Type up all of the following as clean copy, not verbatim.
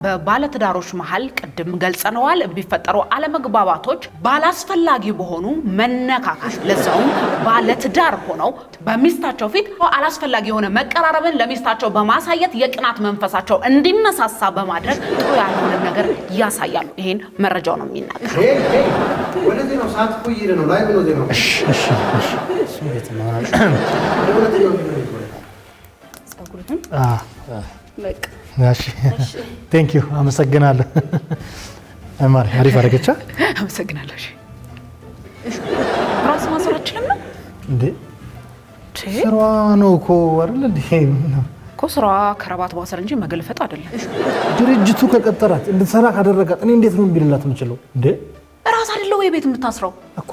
በባለትዳሮች መሃል ቅድም ገልጸነዋል ቢፈጠሩ አለመግባባቶች ባላስፈላጊ በሆኑ መነካካት ለዛው ባለትዳር ሆነው በሚስታቸው ፊት አላስፈላጊ የሆነ መቀራረብን ለሚስታቸው በማሳየት የቅናት መንፈሳቸው እንዲነሳሳ በማድረግ ጥሩ ያልሆነ ነገር ያሳያሉ። ይሄን መረጃው ነው የሚናገረው። ወለዚህ ነው ሰዓት ቆይረ ነው ላይ ነው ነው እሺ ስሜት ነው በቃ እሺ ቴንክ ዩ አመሰግናለሁ። አማሪ አሪፍ አረጋቻ አመሰግናለሁ። እሺ ራስ ማሰራችንም ነው እንዴ ስራዋ ነው እኮ አይደል እንዴ እኮ ስራዋ ከረባት ማሰር እንጂ መገልፈጥ አይደለም። ድርጅቱ ከቀጠራት እንድትሰራ ካደረጋት እኔ እንዴት ነው ቢልላት የምችለው እንዴ? ራስ አይደለው ወይ ቤት የምታስረው እኮ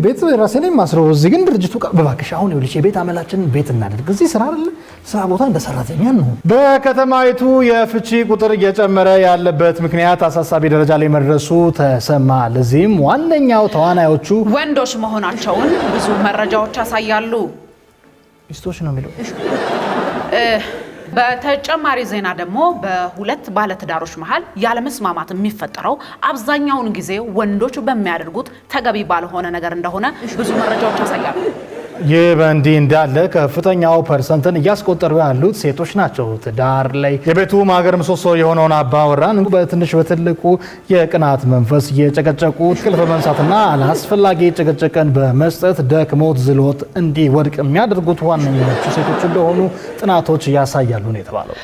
ቤት ራሴ ነኝ ማስረው። እዚህ ግን ድርጅቱ በባክሽ አሁን ይኸውልሽ የቤት አመላችንን ቤት እናደርግ። እዚህ ስራ አይደል ስራ ቦታ እንደ ሰራተኛ ነው። በከተማይቱ የፍቺ ቁጥር እየጨመረ ያለበት ምክንያት አሳሳቢ ደረጃ ላይ መድረሱ ተሰማ። ለዚህም ዋነኛው ተዋናዮቹ ወንዶች መሆናቸውን ብዙ መረጃዎች ያሳያሉ። ሚስቶች ነው የሚለው። በተጨማሪ ዜና ደግሞ በሁለት ባለትዳሮች መሃል ያለመስማማት የሚፈጠረው አብዛኛውን ጊዜ ወንዶች በሚያደርጉት ተገቢ ባልሆነ ነገር እንደሆነ ብዙ መረጃዎች ያሳያሉ። ይህ በእንዲህ እንዳለ ከፍተኛው ፐርሰንትን እያስቆጠሩ ያሉት ሴቶች ናቸው። ትዳር ላይ የቤቱ ማገር ምሰሶ የሆነውን አባወራን በትንሽ በትልቁ የቅናት መንፈስ እየጨቀጨቁ እንቅልፍ በመንሳትና አላስፈላጊ ጭቅጭቅን በመስጠት ደክሞት ዝሎት እንዲወድቅ የሚያደርጉት ዋነኞቹ ሴቶች እንደሆኑ ጥናቶች ያሳያሉ ነው የተባለው።